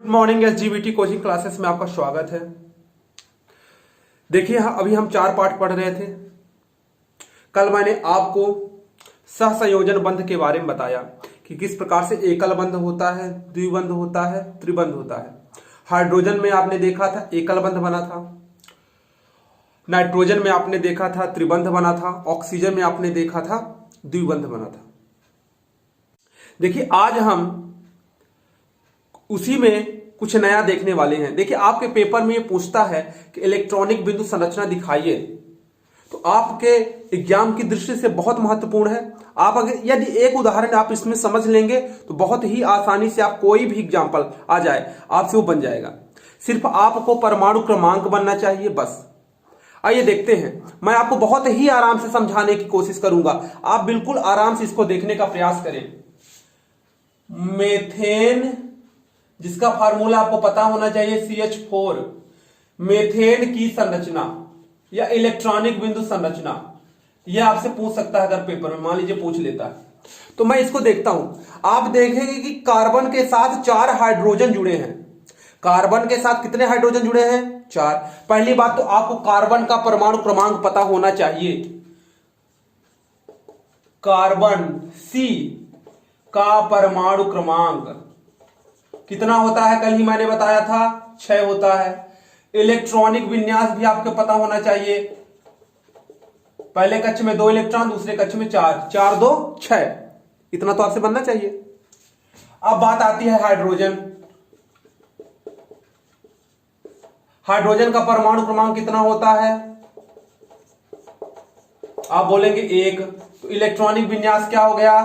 Good morning एसजीबीटी coaching classes में आपका स्वागत है। देखिए अभी हम 4 पाठ पढ़ रहे थे। कल मैंने आपको सहसंयोजन बंध के बारे में बताया कि किस प्रकार से एकल बंध होता है, द्विबंध होता है, त्रिबंध होता है। हाइड्रोजन में आपने देखा था एकल बंध बना था, नाइट्रोजन में आपने देखा था त्रिबंध बना था, ऑक्सीजन में आपने देखा था द्विबंध बना था। देखिए आज हम उसी में कुछ नया देखने वाले हैं। देखिए आपके पेपर में ये पूछता है कि इलेक्ट्रॉनिक बिंदु संरचना दिखाइए, तो आपके एग्जाम की दृष्टि से बहुत महत्वपूर्ण है। आप अगर यदि एक उदाहरण आप इसमें समझ लेंगे तो बहुत ही आसानी से आप कोई भी एग्जाम्पल आ जाए आपसे वो बन जाएगा। सिर्फ आपको परमाणु क्रमांक बनना चाहिए बस। आइए देखते हैं, मैं आपको बहुत ही आराम से समझाने की कोशिश करूंगा। आप बिल्कुल आराम से इसको देखने का प्रयास करें। मेथेन, जिसका फार्मूला आपको पता होना चाहिए CH4, मेथेन की संरचना या इलेक्ट्रॉनिक बिंदु संरचना, यह आपसे पूछ सकता है अगर पेपर में मान लीजिए पूछ लेता है। तो मैं इसको देखता हूं। आप देखेंगे कि कार्बन के साथ 4 हाइड्रोजन जुड़े हैं। कार्बन के साथ कितने हाइड्रोजन जुड़े हैं? 4। पहली बात तो आपको कार्बन का परमाणु क्रमांक पता होना चाहिए। कार्बन C का परमाणु क्रमांक कितना होता है? कल ही मैंने बताया था 6 होता है। इलेक्ट्रॉनिक विन्यास भी आपको पता होना चाहिए। पहले कक्ष में 2 इलेक्ट्रॉन, दूसरे कक्ष में 4, 4 2 6, इतना तो आपसे बनना चाहिए। अब बात आती है हाइड्रोजन। हाइड्रोजन का परमाणु क्रमांक कितना होता है? आप बोलेंगे 1, तो इलेक्ट्रॉनिक विन्यास क्या हो गया?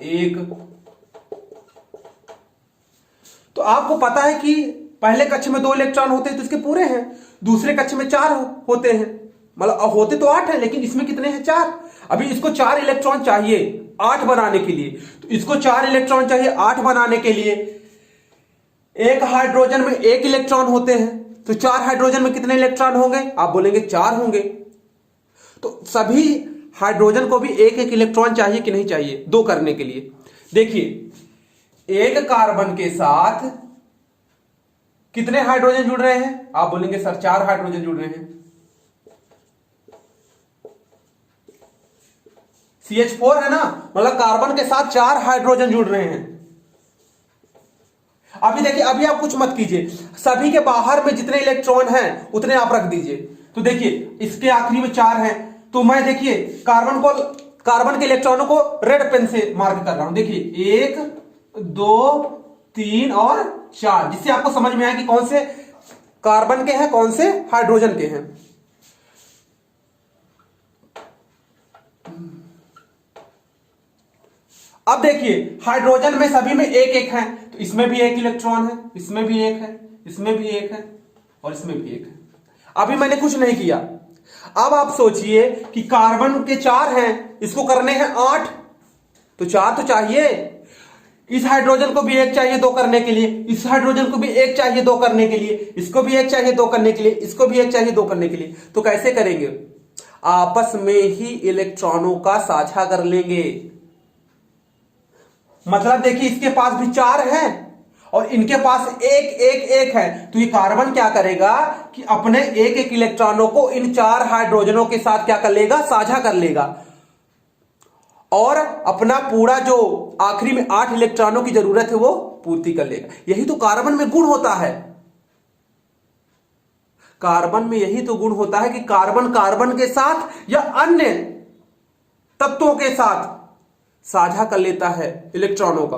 1। तो आपको पता है कि पहले कक्ष में 2 इलेक्ट्रॉन होते हैं तो इसके पूरे हैं, दूसरे कक्ष में 4 होते हैं, मतलब होते तो 8 है लेकिन इसमें कितने हैं? 4। अभी इसको 4 इलेक्ट्रॉन चाहिए 8 बनाने के लिए, तो इसको 4 इलेक्ट्रॉन चाहिए 8 बनाने के लिए। एक हाइड्रोजन में 1 इलेक्ट्रॉन होते हैं, तो 4 हाइड्रोजन में कितने इलेक्ट्रॉन होंगे? आप बोलेंगे 4 होंगे। तो सभी हाइड्रोजन को भी 1-1 इलेक्ट्रॉन चाहिए कि नहीं चाहिए 2 करने के लिए? देखिए एक कार्बन के साथ कितने हाइड्रोजन जुड़ रहे हैं? आप बोलेंगे सर 4 हाइड्रोजन जुड़ रहे हैं। CH4 है ना, मतलब कार्बन के साथ 4 हाइड्रोजन जुड़ रहे हैं। अभी देखिए, अभी आप कुछ मत कीजिए, सभी के बाहर में जितने इलेक्ट्रॉन हैं उतने आप रख दीजिए। तो देखिए इसके आखिरी में 4 हैं, तो मैं देखिए कार्बन के इलेक्ट्रॉनों को रेड पेन से मार्क कर रहा हूं। देखिए 1 2 3 और 4, जिससे आपको समझ में आए कि कौन से कार्बन के हैं, कौन से हाइड्रोजन के हैं। अब देखिए हाइड्रोजन में सभी में 1-1 है, तो इसमें भी 1 इलेक्ट्रॉन है, इसमें भी 1 है, इसमें भी 1 है और इसमें भी 1 है। अभी मैंने कुछ नहीं किया। अब आप सोचिए कि कार्बन के 4 हैं, इसको करने हैं 8, तो 4 तो चाहिए। इस हाइड्रोजन को भी 1 चाहिए 2 करने के लिए, इस हाइड्रोजन को भी 1 चाहिए 2 करने के लिए, इसको भी 1 चाहिए 2 करने के लिए, इसको भी 1 चाहिए 2 करने के लिए। तो कैसे करेंगे? आपस में ही इलेक्ट्रॉनों का साझा कर लेंगे। मतलब देखिए इसके पास भी 4 हैं और इनके पास 1-1-1 है, तो ये कार्बन क्या करेगा कि अपने 1-1 इलेक्ट्रॉनों को इन 4 हाइड्रोजनों के साथ क्या कर लेगा? साझा कर लेगा और अपना पूरा जो आखिरी में 8 इलेक्ट्रॉनों की जरूरत है वो पूर्ति कर लेगा। यही तो कार्बन में गुण होता है। कार्बन में यही तो गुण होता है कि कार्बन के साथ या अन्य तत्वों के साथ साझा कर लेता है इलेक्ट्रॉनों का,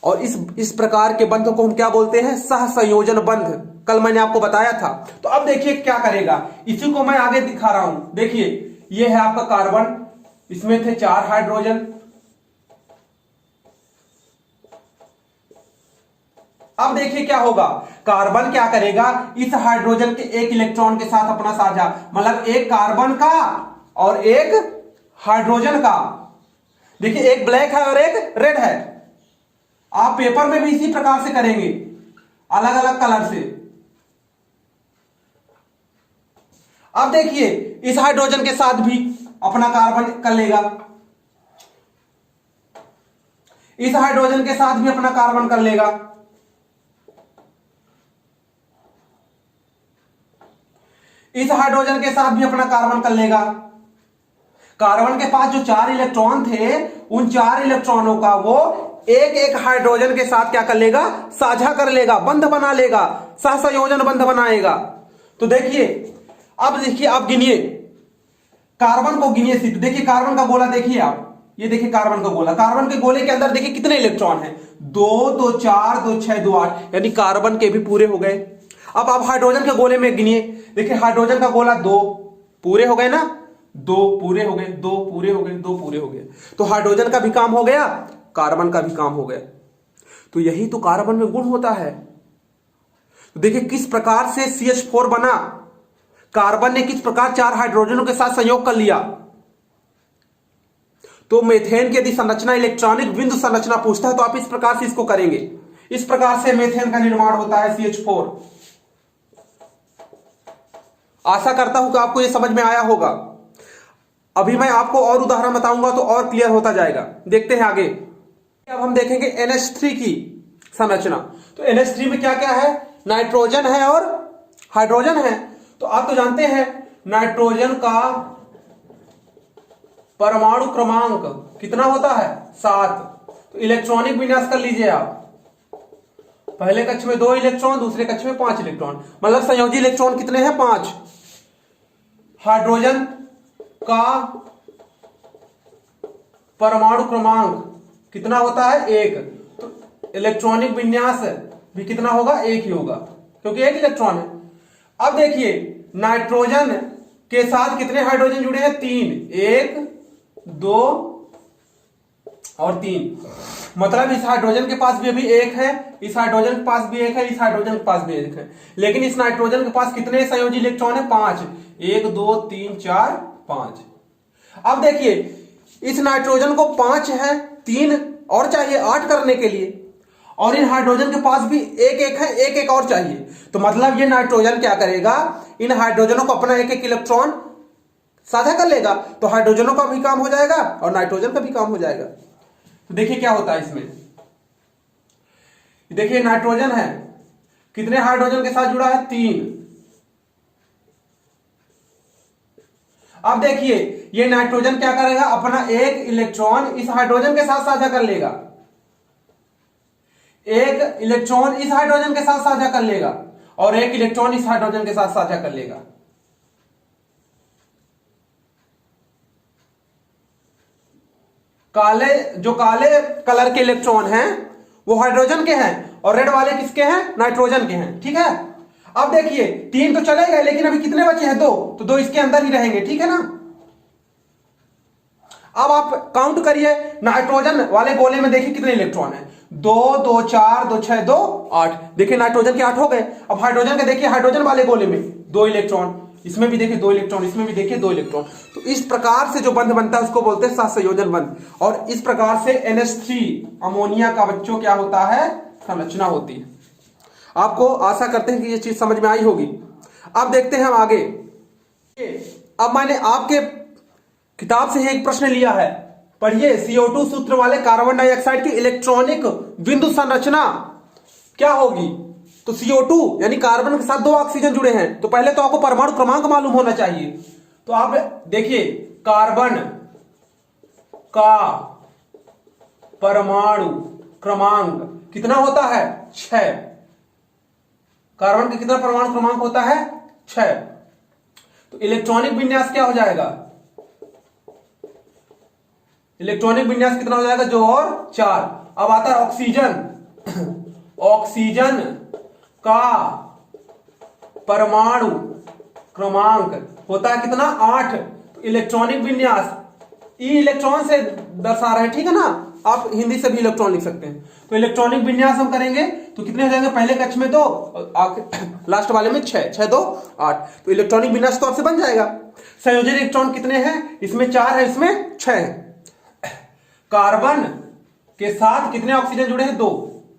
और इस प्रकार के बंध को हम क्या बोलते हैं? सहसंयोजन बंध। कल मैंने आपको बताया था। तो अब देखिए क्या करेगा, इसी को मैं आगे दिखा रहा हूं। देखिए ये है आपका कार्बन, इसमें थे 4 हाइड्रोजन। अब देखिए क्या होगा, कार्बन क्या करेगा? इस हाइड्रोजन के 1 इलेक्ट्रॉन के साथ अपना साझा, मतलब एक कार्बन का और एक हाइड्रोजन का। देखिए एक ब्लैक है और एक रेड है। आप पेपर में भी इसी प्रकार से करेंगे, अलग अलग कलर से। अब देखिए इस हाइड्रोजन के साथ भी अपना कार्बन कर लेगा, इस हाइड्रोजन के साथ भी अपना कार्बन कर लेगा। इस हाइड्रोजन के साथ भी अपना कार्बन कर लेगा। कार्बन के पास जो 4 इलेक्ट्रॉन थे, उन 4 इलेक्ट्रॉनों का वो एक एक हाइड्रोजन के साथ क्या कर लेगा, साझा कर लेगा, बंध बना लेगा, सहसंयोजन बंध बनाएगा। तो देखिए, अब देखिए, आप गिनिए कार्बन को, गिनिए सिर्फ। देखिए कार्बन का गोला देखिए आप, ये देखिए कार्बन का गोला। कार्बन के गोले के अंदर देखिए कितने इलेक्ट्रॉन हैं, 2 2 4 2 6 2 8, यानी कार्बन के भी पूरे हो गए। अब आप हाइड्रोजन के गोले में गिनिए। देखिए हाइड्रोजन का गोला 2 पूरे हो गए ना, 2 पूरे हो गए, 2 पूरे हो गए, 2 पूरे हो गए। तो हाइड्रोजन का भी काम हो गया, कार्बन का भी काम हो गया। तो यही तो कार्बन में गुण होता है। तो देखिए किस प्रकार से CH4 बना, कार्बन ने किस प्रकार 4 हाइड्रोजनों के साथ संयोग कर लिया। तो मीथेन की यदि संरचना इलेक्ट्रॉनिक बिंदु संरचना पूछता है तो आप इस प्रकार से इसको करेंगे। इस प्रकार से मीथेन का निर्माण होता है, CH4। आशा करता हूं कि आपको यह समझ में आया होगा। अभी मैं आपको और उदाहरण बताऊंगा तो और क्लियर होता जाएगा। देखते हैं आगे। अब हम देखेंगे NH3 की संरचना। तो NH3 में क्या क्या है, नाइट्रोजन है और हाइड्रोजन है। तो आप तो जानते हैं नाइट्रोजन का परमाणु क्रमांक कितना होता है, 7। तो इलेक्ट्रॉनिक विन्यास कर लीजिए आप। पहले कक्ष में 2 इलेक्ट्रॉन, दूसरे कक्ष में 5 इलेक्ट्रॉन, मतलब संयोजी इलेक्ट्रॉन कितने हैं, 5। हाइड्रोजन का परमाणु क्रमांक कितना होता है, 1। तो इलेक्ट्रॉनिक विन्यास भी कितना होगा, 1 ही होगा, क्योंकि 1 इलेक्ट्रॉन है। अब देखिए नाइट्रोजन के साथ कितने हाइड्रोजन जुड़े हैं, 3, 1 2 और 3। मतलब इस हाइड्रोजन के पास भी अभी 1 है, इस हाइड्रोजन के पास भी 1 है, इस हाइड्रोजन के पास भी 1 है। लेकिन इस नाइट्रोजन के पास कितने संयोजी इलेक्ट्रॉन है, 5। 1 2 3 4 5। अब देखिए इस नाइट्रोजन को 5 है, 3 और चाहिए 8 करने के लिए, और इन हाइड्रोजन के पास भी 1 1 है, 1 1 और चाहिए। तो मतलब ये नाइट्रोजन क्या करेगा, इन हाइड्रोजनों को अपना 1 1 इलेक्ट्रॉन साझा कर लेगा। तो हाइड्रोजनों का भी काम हो जाएगा और नाइट्रोजन का भी काम हो जाएगा। तो देखिए क्या होता है इसमें। देखिए नाइट्रोजन है, कितने हाइड्रोजन के साथ जुड़ा है, 3। अब देखिए ये नाइट्रोजन क्या करेगा, अपना 1 इलेक्ट्रॉन इस हाइड्रोजन के साथ साझा कर लेगा, 1 इलेक्ट्रॉन इस हाइड्रोजन के साथ साझा कर लेगा, और 1 इलेक्ट्रॉन इस हाइड्रोजन के साथ साझा कर लेगा। जो काले कलर के इलेक्ट्रॉन हैं वो हाइड्रोजन के हैं, और रेड वाले किसके हैं, नाइट्रोजन के हैं। ठीक है। अब देखिए 3 तो चले गए, लेकिन अभी कितने बचे हैं, 2। तो 2 इसके अंदर ही रहेंगे। ठीक है ना। अब आप काउंट करिए, नाइट्रोजन वाले गोले में देखिए कितने इलेक्ट्रॉन हैं, 2 2 4 2 6 2 8। देखिए नाइट्रोजन के 8 हो गए। अब हाइड्रोजन के देखिए, हाइड्रोजन वाले गोले में 2 इलेक्ट्रॉन, इसमें भी देखिए 2 इलेक्ट्रॉन, इसमें भी देखिए 2 इलेक्ट्रॉन। तो इस प्रकार से जो बंध बनता है उसको बोलते हैं सहसंयोजन बंध। और इस प्रकार से NH3 अमोनिया का बच्चों क्या होता है, संरचना होती है। आपको आशा करते हैं कि ये चीज समझ में आई होगी। अब देखते हैं हम आगे। अब मैंने आपके किताब से एक प्रश्न लिया है, पढ़िए। CO2 सूत्र वाले कार्बन डाइऑक्साइड की इलेक्ट्रॉनिक बिंदु संरचना क्या होगी। तो CO2 यानी कार्बन के साथ 2 ऑक्सीजन जुड़े हैं, तो पहले तो आपको परमाणु क्रमांक मालूम होना चाहिए। तो आप देखिए कार्बन का परमाणु क्रमांक कितना होता है, 6। कार्बन का कितना परमाणु क्रमांक होता है, 6। तो इलेक्ट्रॉनिक विन्यास क्या हो जाएगा, इलेक्ट्रॉनिक विन्यास कितना हो जाएगा, 2 और 4। अब आता है ऑक्सीजन। ऑक्सीजन का परमाणु क्रमांक होता है कितना, 8। तो इलेक्ट्रॉनिक विन्यास ई इलेक्ट्रॉन से दर्शा रहे हैं, ठीक है ना। आप हिंदी से भी इलेक्ट्रॉन लिख सकते हैं। तो इलेक्ट्रॉनिक विन्यास हम करेंगे तो कितने हो जाएंगे, पहले कक्ष में 2, लास्ट वाले में 6, 6 2 8। तो इलेक्ट्रॉनिक विन्यास तो आपसे बन जाएगा। संयोजन इलेक्ट्रॉन कितने हैं, इसमें 4 है, इसमें 6 है। कार्बन के साथ कितने ऑक्सीजन जुड़े हैं, 2।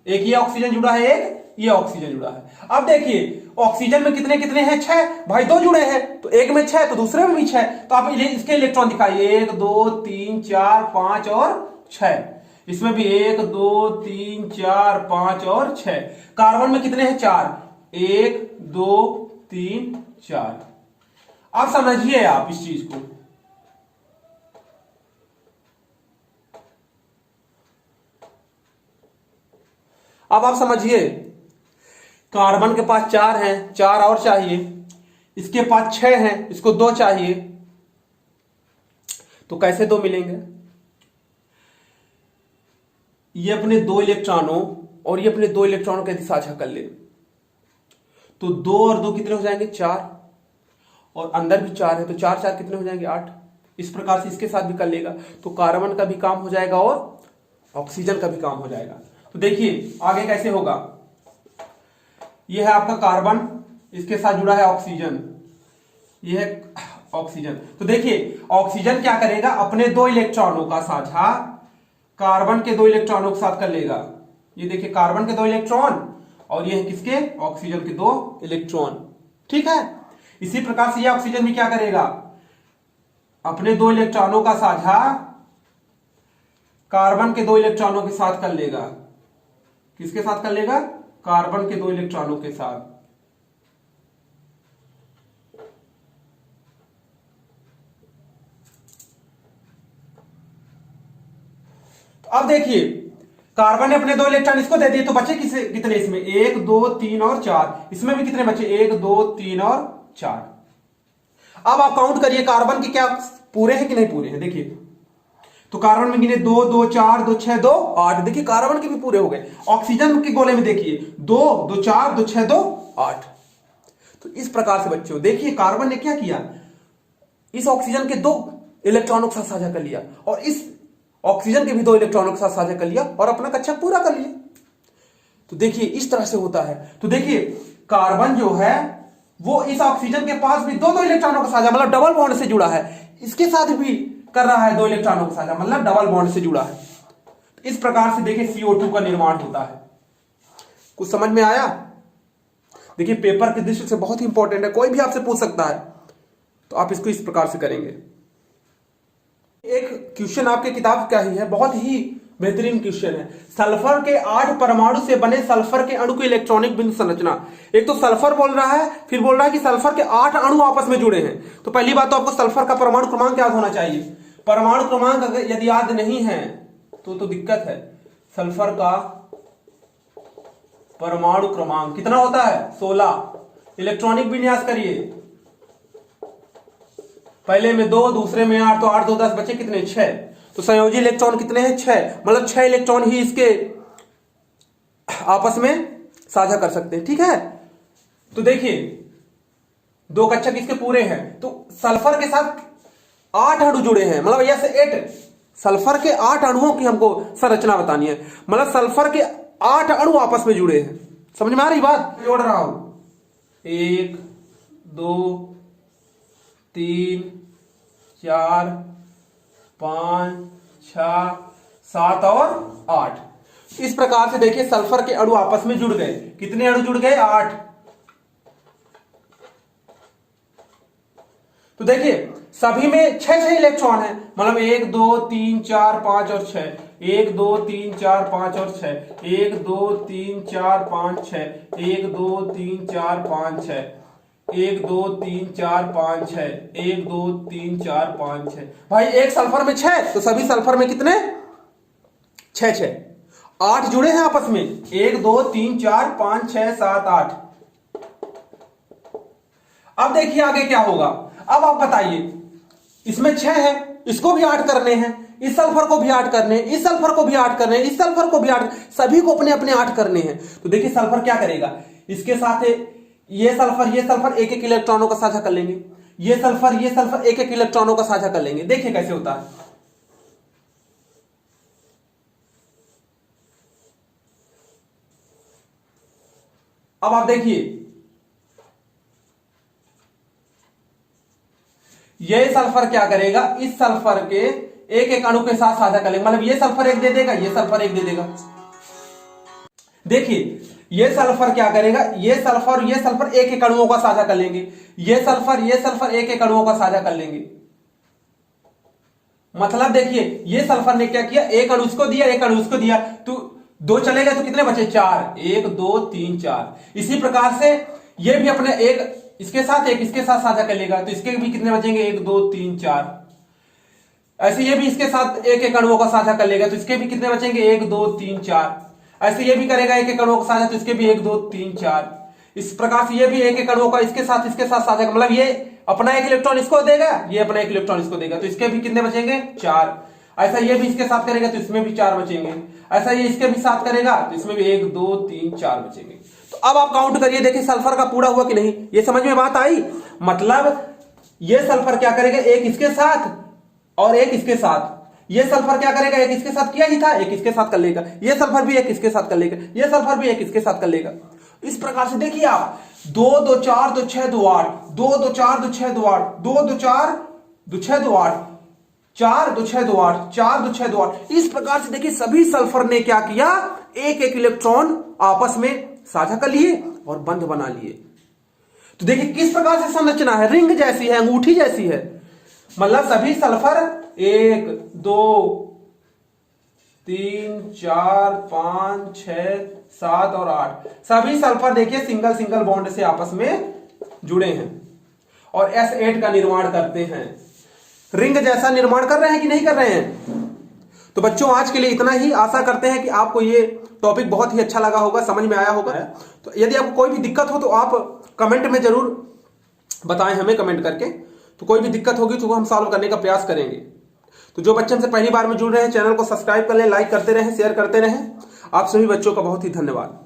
एक ये ऑक्सीजन जुड़ा है, एक ये ऑक्सीजन जुड़ा है। अब देखिए ऑक्सीजन में कितने कितने हैं, 6। भाई 2 जुड़े हैं, तो एक में 6 तो दूसरे में भी 6। तो आप इसके इलेक्ट्रॉन दिखाइए, 1 2 3 4 5 और 6। इसमें भी 1 2 3 4 5 और 6। कार्बन में कितने हैं, 4। 1 2 3 4। अब समझिए आप इस चीज को। अब आप समझिए, कार्बन के पास 4 हैं, 4 और चाहिए, इसके पास 6 हैं, इसको 2 चाहिए, तो कैसे 2 मिलेंगे? ये अपने 2 इलेक्ट्रॉनों और ये अपने 2 इलेक्ट्रॉनों के साझा कर ले, तो 2 और 2 कितने हो जाएंगे? 4, और अंदर भी 4 है, तो 4 4 कितने हो जाएंगे? 8। इस प्रकार से इसके साथ भी कर लेगा, तो कार्बन का भी काम हो जाएगा और ऑक्सीजन का भी काम हो जाएगा। तो देखिए आगे कैसे होगा। यह है आपका कार्बन, इसके साथ जुड़ा है ऑक्सीजन, यह है ऑक्सीजन। तो देखिए ऑक्सीजन क्या करेगा? अपने 2 इलेक्ट्रॉनों का साझा कार्बन के 2 इलेक्ट्रॉनों के साथ कर लेगा। ये देखिए कार्बन के 2 इलेक्ट्रॉन और ये है किसके? ऑक्सीजन के 2 इलेक्ट्रॉन। ठीक है, इसी प्रकार से ये ऑक्सीजन भी क्या करेगा? अपने 2 इलेक्ट्रॉनों का साझा कार्बन के 2 इलेक्ट्रॉनों के साथ कर लेगा। किसके साथ कर लेगा? कार्बन के 2 इलेक्ट्रॉनों के साथ। तो अब देखिए कार्बन ने अपने 2 इलेक्ट्रॉन इसको दे दिए, तो बचे कितने इसमें? 1 2 3 और 4। इसमें भी कितने बचे? 1 2 3 और 4। अब आप काउंट करिए कार्बन के क्या पूरे हैं कि नहीं पूरे हैं। देखिए तो कार्बन में गिने 2 2 4 2 6 2 8। देखिए कार्बन के भी पूरे हो गए। ऑक्सीजन के गोले में देखिए 2 2 4 2 6 2 8। तो इस प्रकार से बच्चों देखिए कार्बन ने क्या किया? इस ऑक्सीजन के 2 इलेक्ट्रॉनों के साथ साझा कर लिया और इस ऑक्सीजन के भी 2 इलेक्ट्रॉनों के साथ साझा कर लिया और अपना कक्षा पूरा कर लिया। तो देखिए इस तरह से होता है। तो देखिए कार्बन जो है वो इस ऑक्सीजन के पास भी 2 2 इलेक्ट्रॉनों का साझा, मतलब डबल बॉन्ड से जुड़ा है, इसके साथ भी कर रहा है 2 इलेक्ट्रॉनों का साझा, मतलब डबल बॉन्ड से जुड़ा है। इस प्रकार से देखिए CO2 का निर्माण होता है। कुछ समझ में आया? देखिए पेपर की दृष्टि से बहुत ही इंपॉर्टेंट है, कोई भी आपसे पूछ सकता है, तो आप इसको इस प्रकार से करेंगे। एक क्वेश्चन आपके किताब का ही है, बहुत ही बेहतरीन क्वेश्चन है। सल्फर के 8 परमाणु से बने सल्फर के अणु की इलेक्ट्रॉनिक बिंदु संरचना। एक तो सल्फर बोल रहा है, फिर बोल रहा है कि सल्फर के 8 अणु आपस में जुड़े हैं। तो पहली बात तो आपको सल्फर का परमाणु क्रमांक याद होना चाहिए। परमाणु क्रमांक अगर यदि याद नहीं है तो दिक्कत है। सल्फर का परमाणु क्रमांक कितना होता है? 16। इलेक्ट्रॉनिक विन्यास करिए, पहले में 2 दूसरे में 8, तो 8 2 10 बचे कितने? 6। तो संयोजी इलेक्ट्रॉन कितने हैं? 6, मतलब 6 इलेक्ट्रॉन ही इसके आपस में साझा कर सकते हैं। ठीक है, तो देखिए 2 कक्षक इसके पूरे हैं, तो सल्फर के साथ 8 अणु जुड़े हैं, मतलब यस 8। सल्फर के 8 अणुओं की हमको संरचना बतानी है, मतलब सल्फर के 8 अणु आपस में जुड़े हैं। समझ में आ रही बात? जोड़ रहा हूं, 1 2 3 4 5 6 7 और 8। इस प्रकार से देखिए सल्फर के अणु आपस में जुड़ गए। कितने अणु जुड़ गए? 8। तो देखिए सभी में 6 इलेक्ट्रॉन है, मतलब 1 2 3 4 5 और 6, 1 2 3 4 5 और 6, 1 2 3 4 5 6, 1 2 3 4 5 6, 1 2 3 4 5 6, 1 2 3 4 5 6। भाई एक सल्फर में 6, तो सभी सल्फर में कितने? 6 8 जुड़े हैं आपस में, 1 2 3 4 5 6 7 8। अब देखिए आगे क्या होगा। अब आप बताइए, इसमें 6 है, इसको भी 8 करने हैं, इस सल्फर को भी 8 करने हैं, इस सल्फर को भी 8 करने हैं, इस सल्फर को भी 8, सभी को अपने अपने 8 करने हैं। तो देखिए सल्फर क्या करेगा? इसके साथ ये सल्फर एक एक इलेक्ट्रॉनों का साझा कर लेंगे, ये सल्फर एक एक इलेक्ट्रॉनों का साझा कर लेंगे। देखिए कैसे होता है। अब आप देखिए ये सल्फर क्या करेगा? इस सल्फर के एक एक अणु के साथ साझा कर लेंगे, मतलब ये सल्फर एक दे देगा, ये सल्फर एक दे देगा। देखिए ये सल्फर क्या करेगा? ये सल्फर एक एक अणुओं का साझा कर लेंगे, ये सल्फर एक एक अणुओं का साझा कर लेंगे। मतलब देखिए ये सल्फर ने क्या किया? एक अणु इसको दिया, एक अणु इसको दिया, तो 2 चलेगा तो कितने बचे? 4, 1 2 3 4। इसी प्रकार से ये भी अपने एक इसके साथ एक इसके साथ साझा कर लेगा तो इसके भी कितने बचेंगे, 1 2 3 4। ऐसे ये भी इसके साथ एक एक अणुओं का साझा कर लेगा तो इसके भी कितने बचेंगे, 1 2 3 4। ऐसे ये भी करेगा एक एक अणुओं का साझा तो इसके भी 1 2 3 4। इस प्रकार से ये भी एक एक अणुओं का इसके साथ साझा, मतलब ये अपना एक इलेक्ट्रॉन इसको देगा, ये अपना एक इलेक्ट्रॉन इसको देगा तो इसके भी कितने बचेंगे, 4। ऐसा ये भी इसके साथ करेगा तो इसमें भी 4 बचेंगे। ऐसा ये इसके भी साथ करेगा तो इसमें भी 1 2 3 4 बचेंगे। तो अब आप काउंट करिए, देखिए सल्फर का पूरा हुआ कि नहीं, ये समझ में बात आई। मतलब ये सल्फर क्या करेगा, एक इसके साथ और एक इसके साथ। ये सल्फर क्या करेगा, एक इसके साथ किया ही था, एक इसके साथ कर लेगा। ये सल्फर भी एक इसके साथ कर लेगा, ये सल्फर भी एक इसके साथ कर लेगा। इस प्रकार से देखिए आप 2 2 4 2 6 2 8, 2 2 4 2 6 2 8, 2 2 4 2 6 2 8, 4 2 6 2 8, 4 2 6 2 8। इस प्रकार से देखिए सभी सल्फर ने क्या किया, एक एक इलेक्ट्रॉन आपस में साझा कर लिए और बंध बना लिए। तो देखिए किस प्रकार से संरचना है, रिंग जैसी है, अंगूठी जैसी है। मतलब सभी सल्फर 1 2 3 4 5 6 7 और 8 सभी सल्फर देखिए सिंगल सिंगल बॉन्ड से आपस में जुड़े हैं और S8 का निर्माण करते हैं। रिंग जैसा निर्माण कर रहे हैं कि नहीं कर रहे हैं। तो बच्चों आज के लिए इतना ही। आशा करते हैं कि आपको ये टॉपिक बहुत ही अच्छा लगा होगा, समझ में आया होगा। तो यदि आपको कोई भी दिक्कत हो तो आप कमेंट में जरूर बताएं हमें, कमेंट करके। तो कोई भी दिक्कत होगी तो वो हम सॉल्व करने का प्रयास करेंगे। तो जो बच्चे हमसे पहली बार में जुड़ रहे हैं, चैनल को सब्सक्राइब कर लें, लाइक करते रहें, शेयर करते रहें। आप सभी बच्चों का बहुत ही धन्यवाद।